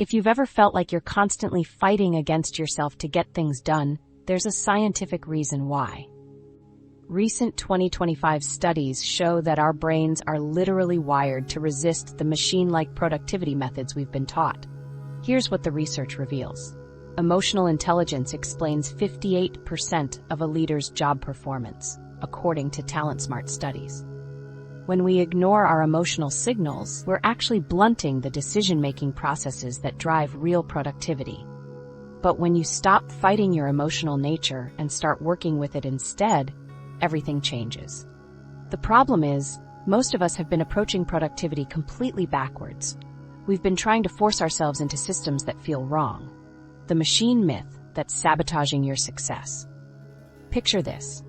If you've ever felt like you're constantly fighting against yourself to get things done, there's a scientific reason why. Recent 2025 studies show that our brains are literally wired to resist the machine-like productivity methods we've been taught. Here's what the research reveals. Emotional intelligence explains 58% of a leader's job performance, according to TalentSmart studies. When we ignore our emotional signals, we're actually blunting the decision-making processes that drive real productivity. But when you stop fighting your emotional nature and start working with it instead, everything changes. The problem is, most of us have been approaching productivity completely backwards. We've been trying to force ourselves into systems that feel wrong. The machine myth that's sabotaging your success. Picture this.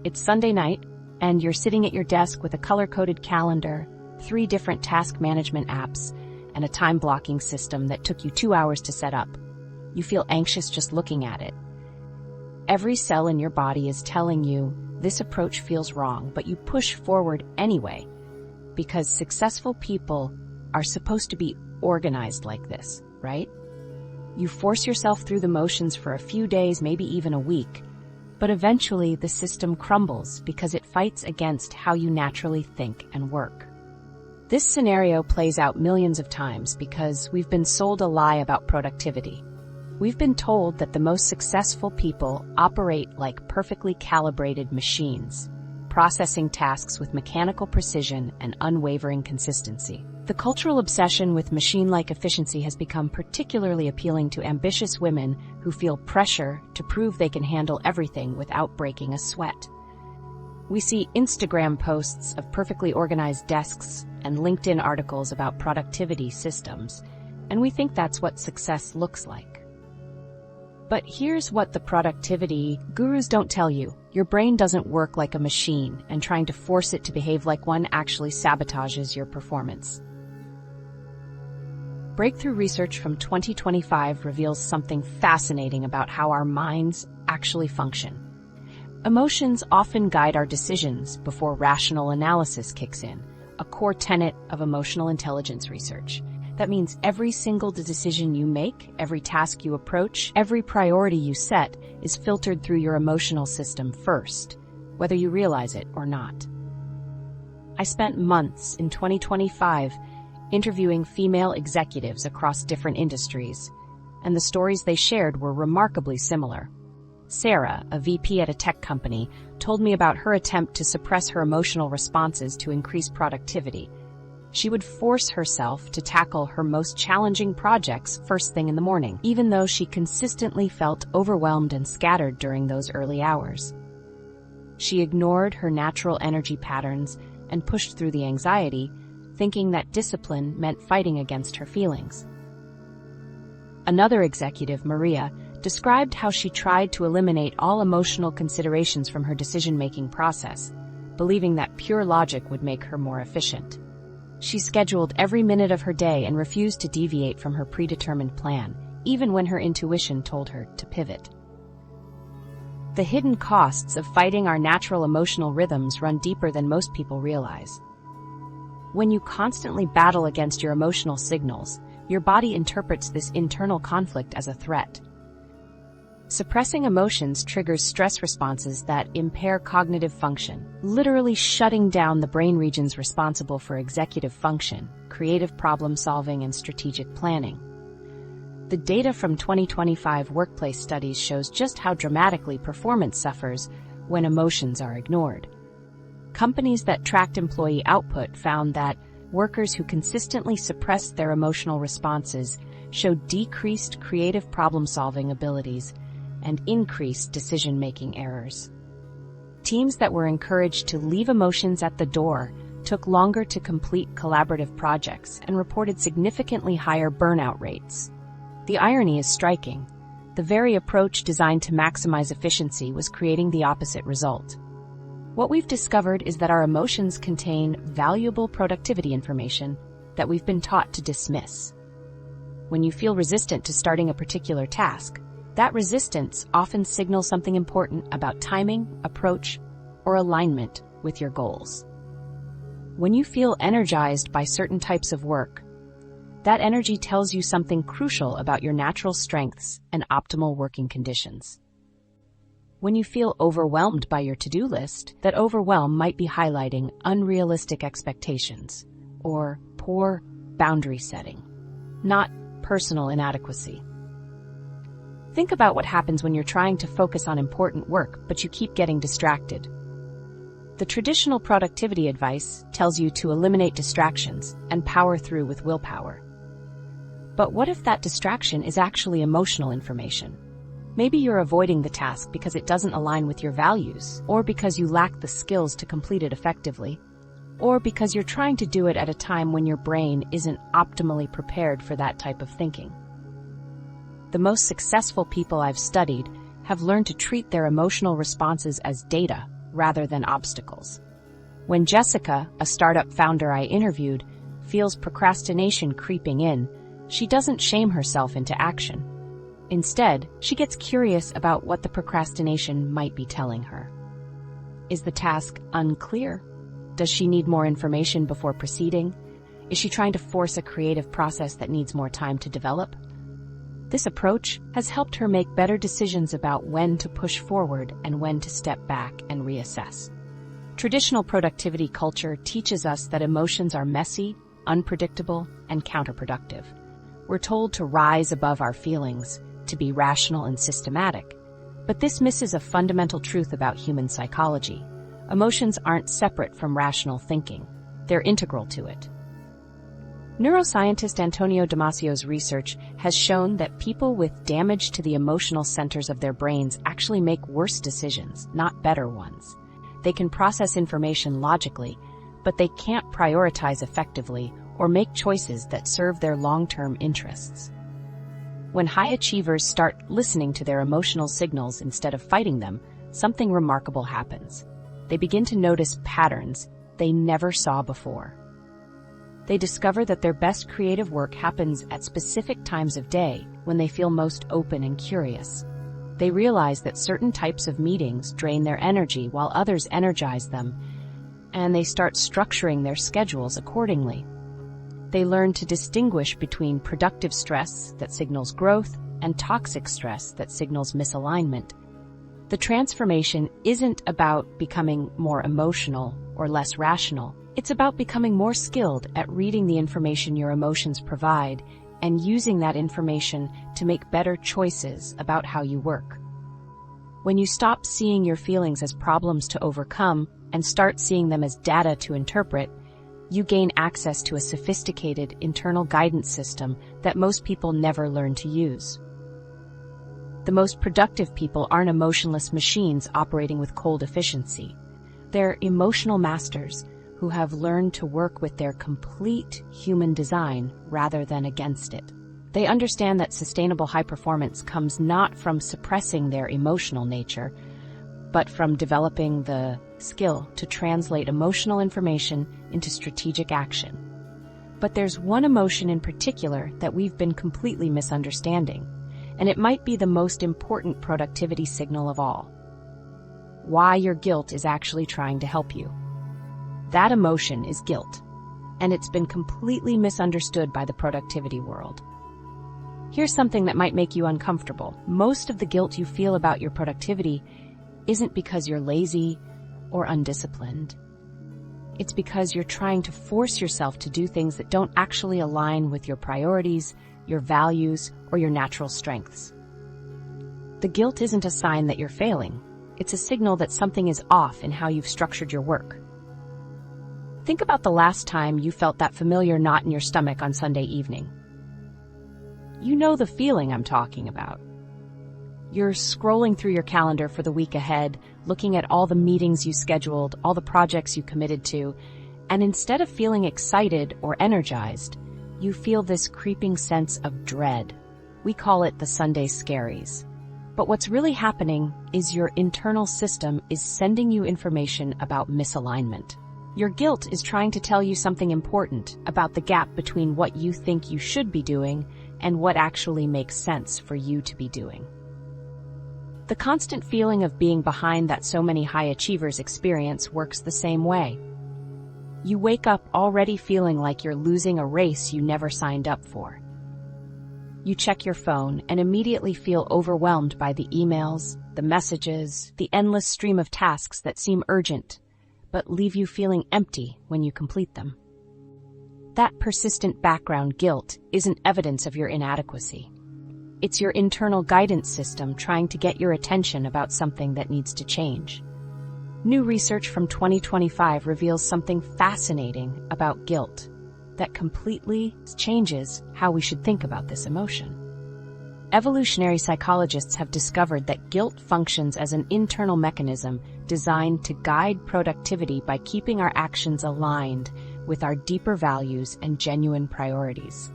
It's Sunday night, and you're sitting at your desk with a color-coded calendar, 3 different task management apps, and a time-blocking system that took you 2 hours to set up. You feel anxious just looking at it. Every cell in your body is telling you this approach feels wrong, but you push forward anyway, because successful people are supposed to be organized like this, right? You force yourself through the motions for a few days, maybe even a week, but eventually the system crumbles because it fights against how you naturally think and work. This scenario plays out millions of times because we've been sold a lie about productivity. We've been told that the most successful people operate like perfectly calibrated machines, processing tasks with mechanical precision and unwavering consistency. The cultural obsession with machine-like efficiency has become particularly appealing to ambitious women who feel pressure to prove they can handle everything without breaking a sweat. We see Instagram posts of perfectly organized desks and LinkedIn articles about productivity systems, and we think that's what success looks like. But here's what the productivity gurus don't tell you. Your brain doesn't work like a machine, and trying to force it to behave like one actually sabotages your performance. Breakthrough research from 2025 reveals something fascinating about how our minds actually function. Emotions often guide our decisions before rational analysis kicks in, a core tenet of emotional intelligence research. That means every single decision you make, every task you approach, every priority you set is filtered through your emotional system first, whether you realize it or not. I spent months in 2025 interviewing female executives across different industries, and the stories they shared were remarkably similar. Sarah, a VP at a tech company, told me about her attempt to suppress her emotional responses to increase productivity. She would force herself to tackle her most challenging projects first thing in the morning, even though she consistently felt overwhelmed and scattered during those early hours. She ignored her natural energy patterns and pushed through the anxiety, thinking that discipline meant fighting against her feelings. Another executive, Maria, described how she tried to eliminate all emotional considerations from her decision-making process, believing that pure logic would make her more efficient. She scheduled every minute of her day and refused to deviate from her predetermined plan, even when her intuition told her to pivot. The hidden costs of fighting our natural emotional rhythms run deeper than most people realize. When you constantly battle against your emotional signals, your body interprets this internal conflict as a threat. Suppressing emotions triggers stress responses that impair cognitive function, literally shutting down the brain regions responsible for executive function, creative problem-solving, and strategic planning. The data from 2025 workplace studies shows just how dramatically performance suffers when emotions are ignored. Companies that tracked employee output found that workers who consistently suppressed their emotional responses showed decreased creative problem-solving abilities and increased decision-making errors. Teams that were encouraged to leave emotions at the door took longer to complete collaborative projects and reported significantly higher burnout rates. The irony is striking. The very approach designed to maximize efficiency was creating the opposite result. What we've discovered is that our emotions contain valuable productivity information that we've been taught to dismiss. When you feel resistant to starting a particular task, that resistance often signals something important about timing, approach, or alignment with your goals. When you feel energized by certain types of work, That energy tells you something crucial about your natural strengths and optimal working conditions. When you feel overwhelmed by your to-do list, that overwhelm might be highlighting unrealistic expectations or poor boundary setting, not personal inadequacy. Think about what happens when you're trying to focus on important work, but you keep getting distracted. The traditional productivity advice tells you to eliminate distractions and power through with willpower. But what if that distraction is actually emotional information? Maybe you're avoiding the task because it doesn't align with your values, or because you lack the skills to complete it effectively, or because you're trying to do it at a time when your brain isn't optimally prepared for that type of thinking. The most successful people I've studied have learned to treat their emotional responses as data rather than obstacles. When Jessica, a startup founder I interviewed, feels procrastination creeping in, she doesn't shame herself into action. Instead, she gets curious about what the procrastination might be telling her. Is the task unclear? Does she need more information before proceeding? Is she trying to force a creative process that needs more time to develop? This approach has helped her make better decisions about when to push forward and when to step back and reassess. Traditional productivity culture teaches us that emotions are messy, unpredictable, and counterproductive. We're told to rise above our feelings, to be rational and systematic. But this misses a fundamental truth about human psychology. Emotions aren't separate from rational thinking. They're integral to it. Neuroscientist Antonio Damasio's research has shown that people with damage to the emotional centers of their brains actually make worse decisions, not better ones. They can process information logically, but they can't prioritize effectively or make choices that serve their long-term interests. When high achievers start listening to their emotional signals instead of fighting them, something remarkable happens. They begin to notice patterns they never saw before. They discover that their best creative work happens at specific times of day when they feel most open and curious. They realize that certain types of meetings drain their energy while others energize them, and they start structuring their schedules accordingly. They learn to distinguish between productive stress that signals growth and toxic stress that signals misalignment. The transformation isn't about becoming more emotional or less rational. It's about becoming more skilled at reading the information your emotions provide and using that information to make better choices about how you work. When you stop seeing your feelings as problems to overcome and start seeing them as data to interpret, you gain access to a sophisticated internal guidance system that most people never learn to use. The most productive people aren't emotionless machines operating with cold efficiency. They're emotional masters who have learned to work with their complete human design rather than against it. They understand that sustainable high performance comes not from suppressing their emotional nature, but from developing the skill to translate emotional information into strategic action. But there's one emotion in particular that we've been completely misunderstanding, and it might be the most important productivity signal of all. Why your guilt is actually trying to help you. That emotion is guilt, and it's been completely misunderstood by the productivity world. Here's something that might make you uncomfortable. Most of the guilt you feel about your productivity isn't because you're lazy or undisciplined. It's because you're trying to force yourself to do things that don't actually align with your priorities, your values, or your natural strengths. The guilt isn't a sign that you're failing. It's a signal that something is off in how you've structured your work. Think about the last time you felt that familiar knot in your stomach on Sunday evening. You know the feeling I'm talking about. You're scrolling through your calendar for the week ahead, looking at all the meetings you scheduled, all the projects you committed to, and instead of feeling excited or energized, you feel this creeping sense of dread. We call it the Sunday scaries. But what's really happening is your internal system is sending you information about misalignment. Your guilt is trying to tell you something important about the gap between what you think you should be doing and what actually makes sense for you to be doing. The constant feeling of being behind that so many high achievers experience works the same way. You wake up already feeling like you're losing a race you never signed up for. You check your phone and immediately feel overwhelmed by the emails, the messages, the endless stream of tasks that seem urgent, but leave you feeling empty when you complete them. That persistent background guilt isn't evidence of your inadequacy. It's your internal guidance system trying to get your attention about something that needs to change. New research from 2025 reveals something fascinating about guilt that completely changes how we should think about this emotion. Evolutionary psychologists have discovered that guilt functions as an internal mechanism designed to guide productivity by keeping our actions aligned with our deeper values and genuine priorities.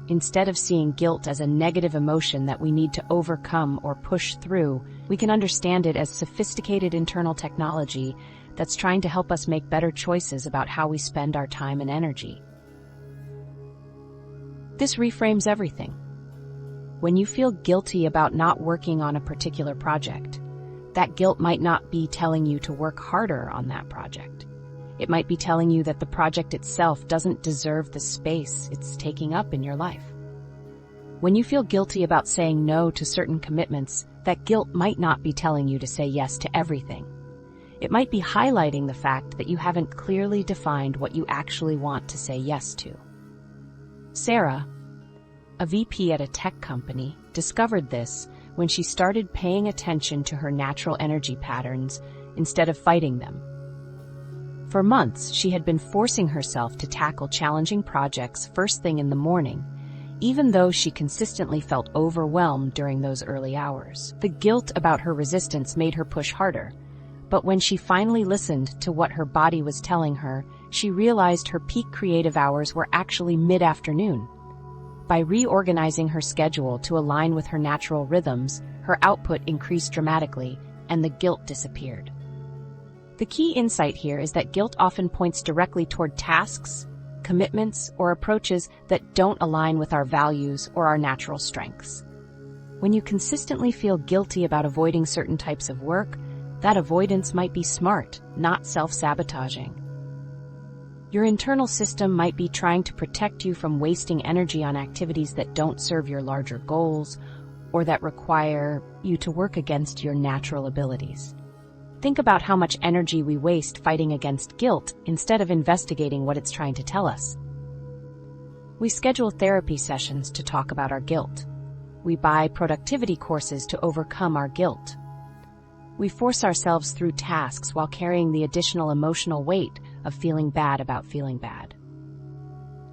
Instead of seeing guilt as a negative emotion that we need to overcome or push through, we can understand it as sophisticated internal technology that's trying to help us make better choices about how we spend our time and energy. This reframes everything. When you feel guilty about not working on a particular project, that guilt might not be telling you to work harder on that project. It might be telling you that the project itself doesn't deserve the space it's taking up in your life. When you feel guilty about saying no to certain commitments, that guilt might not be telling you to say yes to everything. It might be highlighting the fact that you haven't clearly defined what you actually want to say yes to. Sarah, a VP at a tech company, discovered this when she started paying attention to her natural energy patterns instead of fighting them. For months, she had been forcing herself to tackle challenging projects first thing in the morning, even though she consistently felt overwhelmed during those early hours. The guilt about her resistance made her push harder, but when she finally listened to what her body was telling her, she realized her peak creative hours were actually mid-afternoon. By reorganizing her schedule to align with her natural rhythms, her output increased dramatically, and the guilt disappeared. The key insight here is that guilt often points directly toward tasks, commitments, or approaches that don't align with our values or our natural strengths. When you consistently feel guilty about avoiding certain types of work, that avoidance might be smart, not self-sabotaging. Your internal system might be trying to protect you from wasting energy on activities that don't serve your larger goals or that require you to work against your natural abilities. Think about how much energy we waste fighting against guilt instead of investigating what it's trying to tell us. We schedule therapy sessions to talk about our guilt. We buy productivity courses to overcome our guilt. We force ourselves through tasks while carrying the additional emotional weight of feeling bad about feeling bad.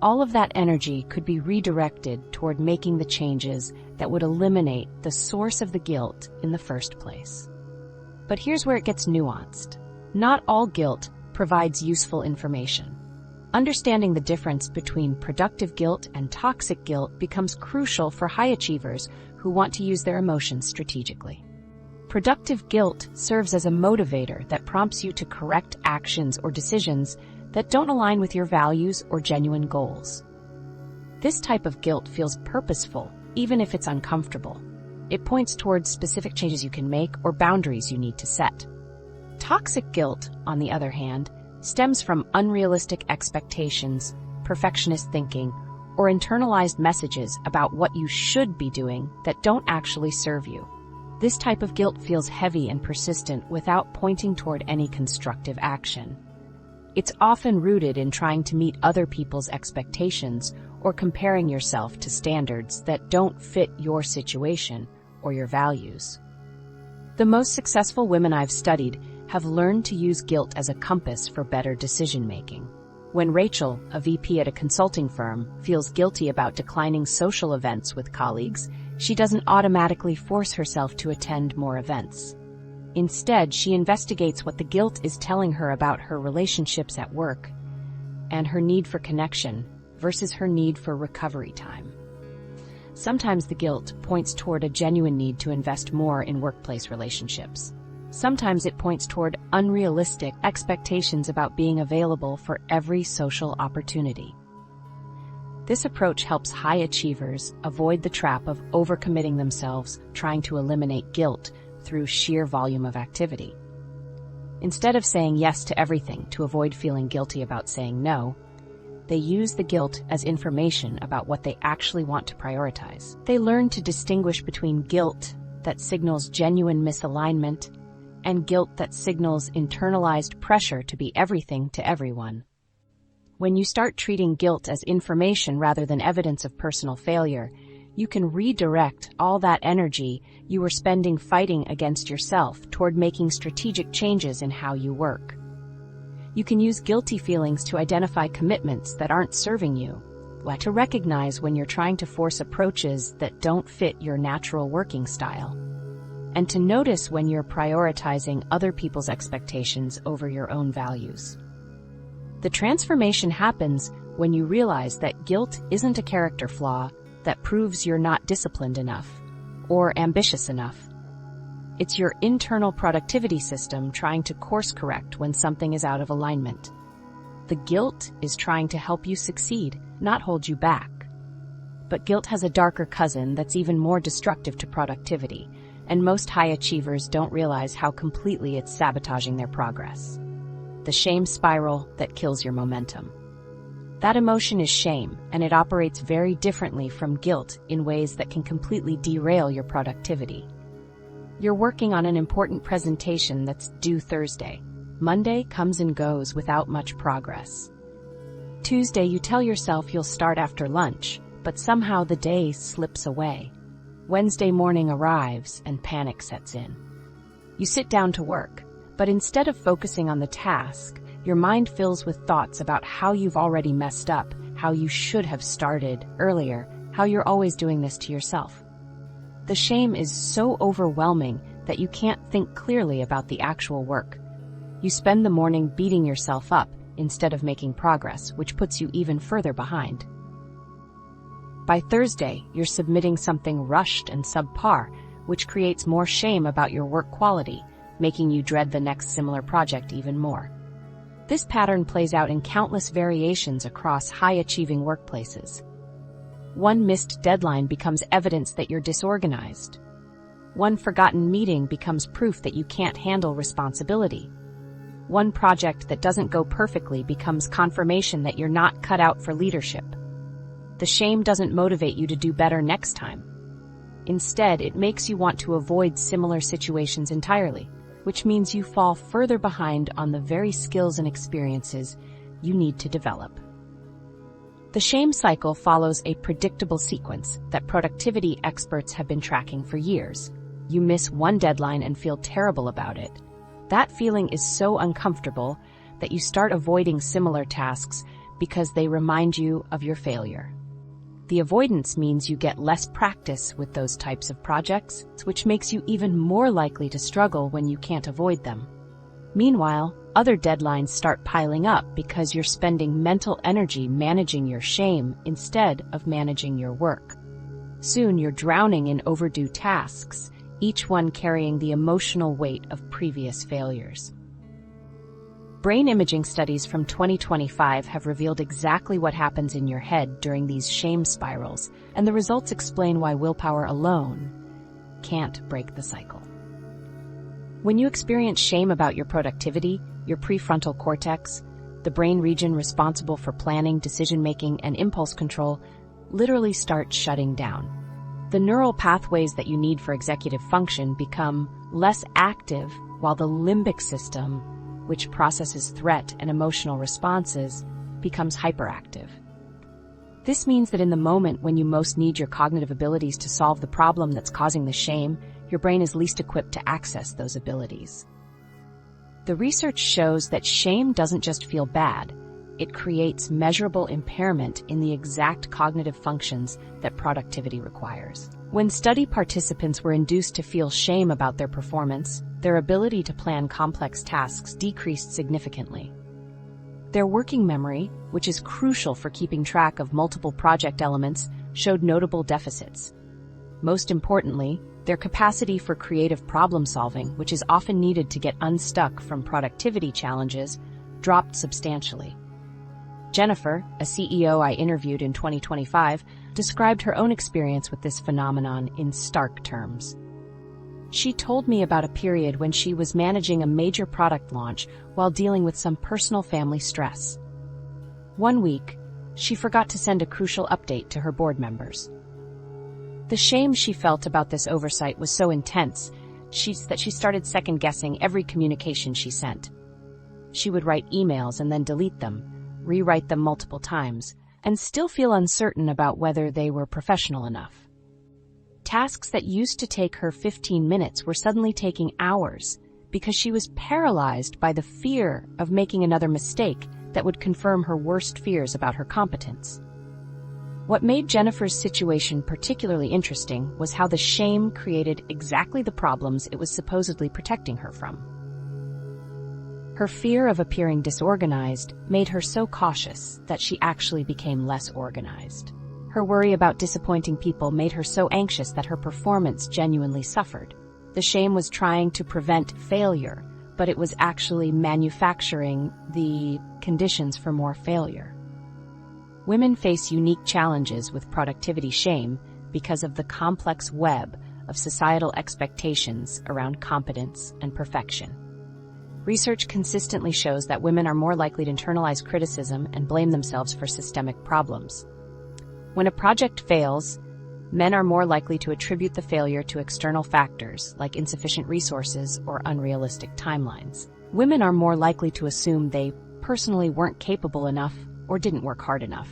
All of that energy could be redirected toward making the changes that would eliminate the source of the guilt in the first place. But here's where it gets nuanced. Not all guilt provides useful information. Understanding the difference between productive guilt and toxic guilt becomes crucial for high achievers who want to use their emotions strategically. Productive guilt serves as a motivator that prompts you to correct actions or decisions that don't align with your values or genuine goals. This type of guilt feels purposeful, even if it's uncomfortable. It points towards specific changes you can make or boundaries you need to set. Toxic guilt, on the other hand, stems from unrealistic expectations, perfectionist thinking, or internalized messages about what you should be doing that don't actually serve you. This type of guilt feels heavy and persistent without pointing toward any constructive action. It's often rooted in trying to meet other people's expectations or comparing yourself to standards that don't fit your situation or your values. The most successful women I've studied have learned to use guilt as a compass for better decision-making. When Rachel, a VP at a consulting firm, feels guilty about declining social events with colleagues, she doesn't automatically force herself to attend more events. Instead, she investigates what the guilt is telling her about her relationships at work and her need for connection versus her need for recovery time. Sometimes the guilt points toward a genuine need to invest more in workplace relationships. Sometimes it points toward unrealistic expectations about being available for every social opportunity. This approach helps high achievers avoid the trap of overcommitting themselves, trying to eliminate guilt through sheer volume of activity. Instead of saying yes to everything to avoid feeling guilty about saying no, they use the guilt as information about what they actually want to prioritize. They learn to distinguish between guilt that signals genuine misalignment and guilt that signals internalized pressure to be everything to everyone. When you start treating guilt as information rather than evidence of personal failure, you can redirect all that energy you were spending fighting against yourself toward making strategic changes in how you work. You can use guilty feelings to identify commitments that aren't serving you, like to recognize when you're trying to force approaches that don't fit your natural working style, and to notice when you're prioritizing other people's expectations over your own values. The transformation happens when you realize that guilt isn't a character flaw that proves you're not disciplined enough or ambitious enough. It's your internal productivity system trying to course correct when something is out of alignment. The guilt is trying to help you succeed, not hold you back. But guilt has a darker cousin that's even more destructive to productivity, and most high achievers don't realize how completely it's sabotaging their progress. The shame spiral that kills your momentum. That emotion is shame, and it operates very differently from guilt in ways that can completely derail your productivity. You're working on an important presentation that's due Thursday. Monday comes and goes without much progress. Tuesday, you tell yourself you'll start after lunch, but somehow the day slips away. Wednesday morning arrives and panic sets in. You sit down to work, but instead of focusing on the task, your mind fills with thoughts about how you've already messed up, how you should have started earlier, how you're always doing this to yourself. The shame is so overwhelming that you can't think clearly about the actual work. You spend the morning beating yourself up instead of making progress, which puts you even further behind. By Thursday, you're submitting something rushed and subpar, which creates more shame about your work quality, making you dread the next similar project even more. This pattern plays out in countless variations across high-achieving workplaces. One missed deadline becomes evidence that you're disorganized. One forgotten meeting becomes proof that you can't handle responsibility. One project that doesn't go perfectly becomes confirmation that you're not cut out for leadership. The shame doesn't motivate you to do better next time. Instead, it makes you want to avoid similar situations entirely, which means you fall further behind on the very skills and experiences you need to develop. The shame cycle follows a predictable sequence that productivity experts have been tracking for years. You miss one deadline and feel terrible about it. That feeling is so uncomfortable that you start avoiding similar tasks because they remind you of your failure. The avoidance means you get less practice with those types of projects, which makes you even more likely to struggle when you can't avoid them. Meanwhile, other deadlines start piling up because you're spending mental energy managing your shame instead of managing your work. Soon you're drowning in overdue tasks, each one carrying the emotional weight of previous failures. Brain imaging studies from 2025 have revealed exactly what happens in your head during these shame spirals, and the results explain why willpower alone can't break the cycle. When you experience shame about your productivity, your prefrontal cortex, the brain region responsible for planning, decision-making, and impulse control, literally starts shutting down. The neural pathways that you need for executive function become less active, while the limbic system, which processes threat and emotional responses, becomes hyperactive. This means that in the moment when you most need your cognitive abilities to solve the problem that's causing the shame, your brain is least equipped to access those abilities. The research shows that shame doesn't just feel bad, it creates measurable impairment in the exact cognitive functions that productivity requires. When study participants were induced to feel shame about their performance, their ability to plan complex tasks decreased significantly. Their working memory, which is crucial for keeping track of multiple project elements, showed notable deficits. Most importantly, their capacity for creative problem-solving, which is often needed to get unstuck from productivity challenges, dropped substantially. Jennifer, a CEO I interviewed in 2025, described her own experience with this phenomenon in stark terms. She told me about a period when she was managing a major product launch while dealing with some personal family stress. One week, she forgot to send a crucial update to her board members. The shame she felt about this oversight was so intense that she started second-guessing every communication she sent. She would write emails and then delete them, rewrite them multiple times, and still feel uncertain about whether they were professional enough. Tasks that used to take her 15 minutes were suddenly taking hours because she was paralyzed by the fear of making another mistake that would confirm her worst fears about her competence. What made Jennifer's situation particularly interesting was how the shame created exactly the problems it was supposedly protecting her from. Her fear of appearing disorganized made her so cautious that she actually became less organized. Her worry about disappointing people made her so anxious that her performance genuinely suffered. The shame was trying to prevent failure, but it was actually manufacturing the conditions for more failure. Women face unique challenges with productivity shame because of the complex web of societal expectations around competence and perfection. Research consistently shows that women are more likely to internalize criticism and blame themselves for systemic problems. When a project fails, men are more likely to attribute the failure to external factors like insufficient resources or unrealistic timelines. Women are more likely to assume they personally weren't capable enough or didn't work hard enough.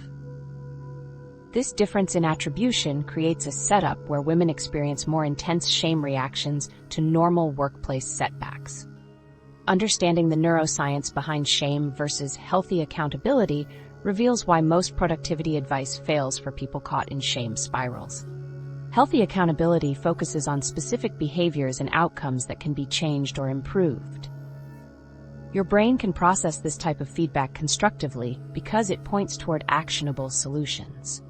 This difference in attribution creates a setup where women experience more intense shame reactions to normal workplace setbacks. Understanding the neuroscience behind shame versus healthy accountability reveals why most productivity advice fails for people caught in shame spirals. Healthy accountability focuses on specific behaviors and outcomes that can be changed or improved. Your brain can process this type of feedback constructively because it points toward actionable solutions.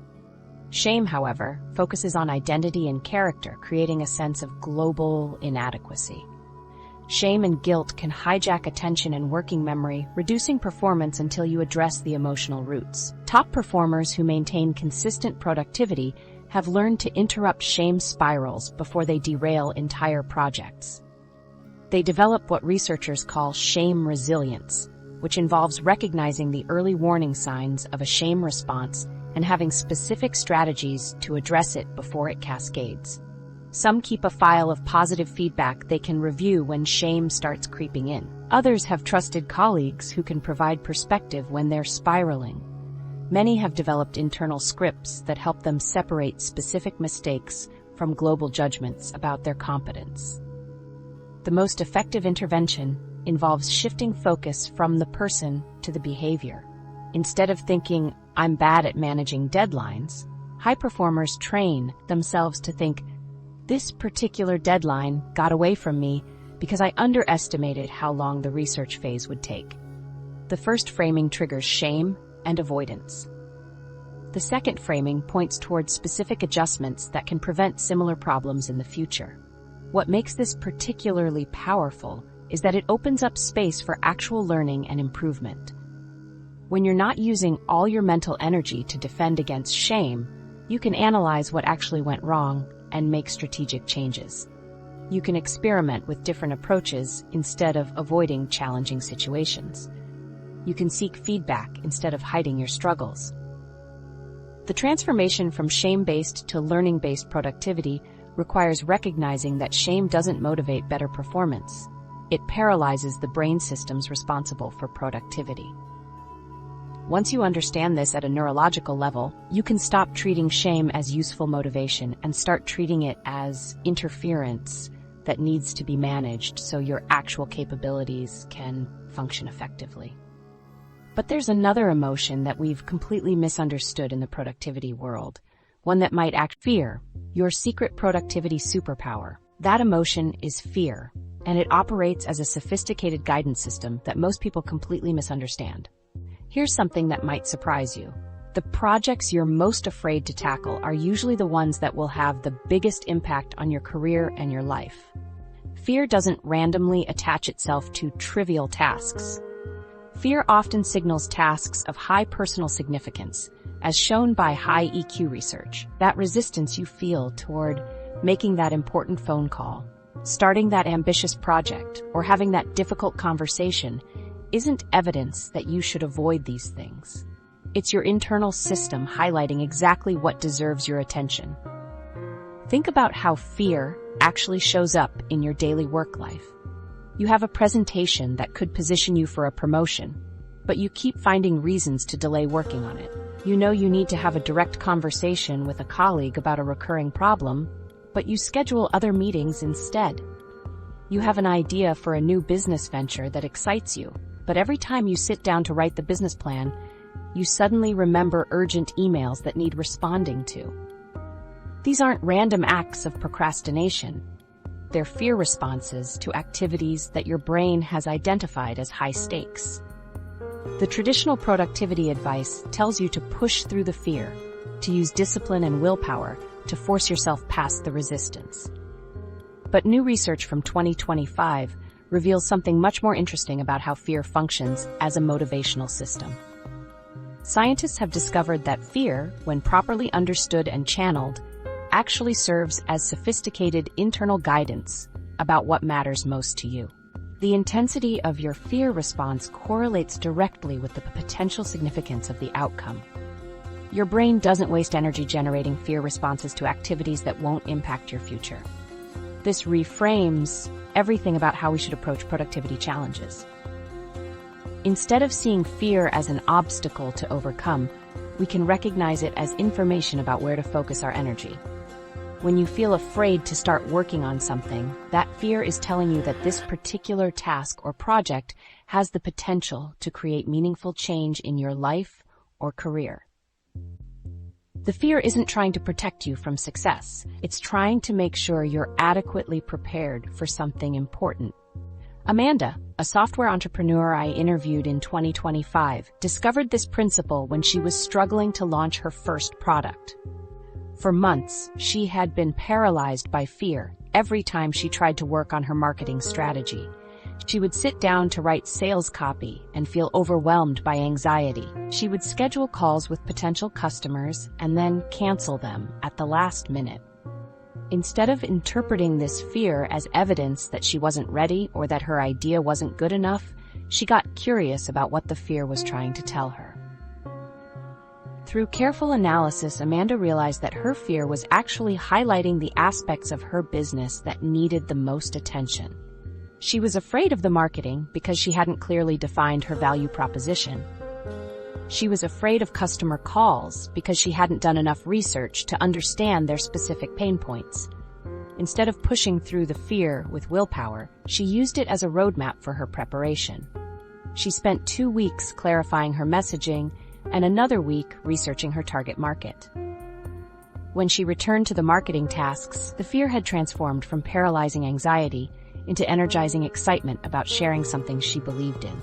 Shame, however, focuses on identity and character, creating a sense of global inadequacy. Shame and guilt can hijack attention and working memory, reducing performance until you address the emotional roots. Top performers who maintain consistent productivity have learned to interrupt shame spirals before they derail entire projects. They develop what researchers call shame resilience, which involves recognizing the early warning signs of a shame response and having specific strategies to address it before it cascades. Some keep a file of positive feedback they can review when shame starts creeping in. Others have trusted colleagues who can provide perspective when they're spiraling. Many have developed internal scripts that help them separate specific mistakes from global judgments about their competence. The most effective intervention involves shifting focus from the person to the behavior. Instead of thinking, "I'm bad at managing deadlines," high performers train themselves to think, "This particular deadline got away from me because I underestimated how long the research phase would take." The first framing triggers shame and avoidance. The second framing points towards specific adjustments that can prevent similar problems in the future. What makes this particularly powerful is that it opens up space for actual learning and improvement. When you're not using all your mental energy to defend against shame, you can analyze what actually went wrong and make strategic changes. You can experiment with different approaches instead of avoiding challenging situations. You can seek feedback instead of hiding your struggles. The transformation from shame-based to learning-based productivity requires recognizing that shame doesn't motivate better performance. It paralyzes the brain systems responsible for productivity. Once you understand this at a neurological level, you can stop treating shame as useful motivation and start treating it as interference that needs to be managed so your actual capabilities can function effectively. But there's another emotion that we've completely misunderstood in the productivity world, one that might act fear, your secret productivity superpower. That emotion is fear, and it operates as a sophisticated guidance system that most people completely misunderstand. Here's something that might surprise you. The projects you're most afraid to tackle are usually the ones that will have the biggest impact on your career and your life. Fear doesn't randomly attach itself to trivial tasks. Fear often signals tasks of high personal significance, as shown by high EQ research. That resistance you feel toward making that important phone call, Starting that ambitious project or having that difficult conversation isn't evidence that you should avoid these things. It's your internal system highlighting exactly what deserves your attention. Think about how fear actually shows up in your daily work life. You have a presentation that could position you for a promotion, but you keep finding reasons to delay working on it. You know you need to have a direct conversation with a colleague about a recurring problem, but you schedule other meetings instead. You have an idea for a new business venture that excites you, but every time you sit down to write the business plan, you suddenly remember urgent emails that need responding to. These aren't random acts of procrastination. They're fear responses to activities that your brain has identified as high stakes. The traditional productivity advice tells you to push through the fear, to use discipline and willpower to force yourself past the resistance. But new research from 2025 reveals something much more interesting about how fear functions as a motivational system. Scientists have discovered that fear, when properly understood and channeled, actually serves as sophisticated internal guidance about what matters most to you. The intensity of your fear response correlates directly with the potential significance of the outcome. Your brain doesn't waste energy generating fear responses to activities that won't impact your future. This reframes everything about how we should approach productivity challenges. Instead of seeing fear as an obstacle to overcome, we can recognize it as information about where to focus our energy. When you feel afraid to start working on something, that fear is telling you that this particular task or project has the potential to create meaningful change in your life or career. The fear isn't trying to protect you from success. It's trying to make sure you're adequately prepared for something important. Amanda, a software entrepreneur I interviewed in 2025, discovered this principle when she was struggling to launch her first product. For months, she had been paralyzed by fear every time she tried to work on her marketing strategy. She would sit down to write sales copy and feel overwhelmed by anxiety. She would schedule calls with potential customers and then cancel them at the last minute. Instead of interpreting this fear as evidence that she wasn't ready or that her idea wasn't good enough, she got curious about what the fear was trying to tell her. Through careful analysis, Amanda realized that her fear was actually highlighting the aspects of her business that needed the most attention. She was afraid of the marketing because she hadn't clearly defined her value proposition. She was afraid of customer calls because she hadn't done enough research to understand their specific pain points. Instead of pushing through the fear with willpower, she used it as a roadmap for her preparation. She spent 2 weeks clarifying her messaging and another week researching her target market. When she returned to the marketing tasks, the fear had transformed from paralyzing anxiety into energizing excitement about sharing something she believed in.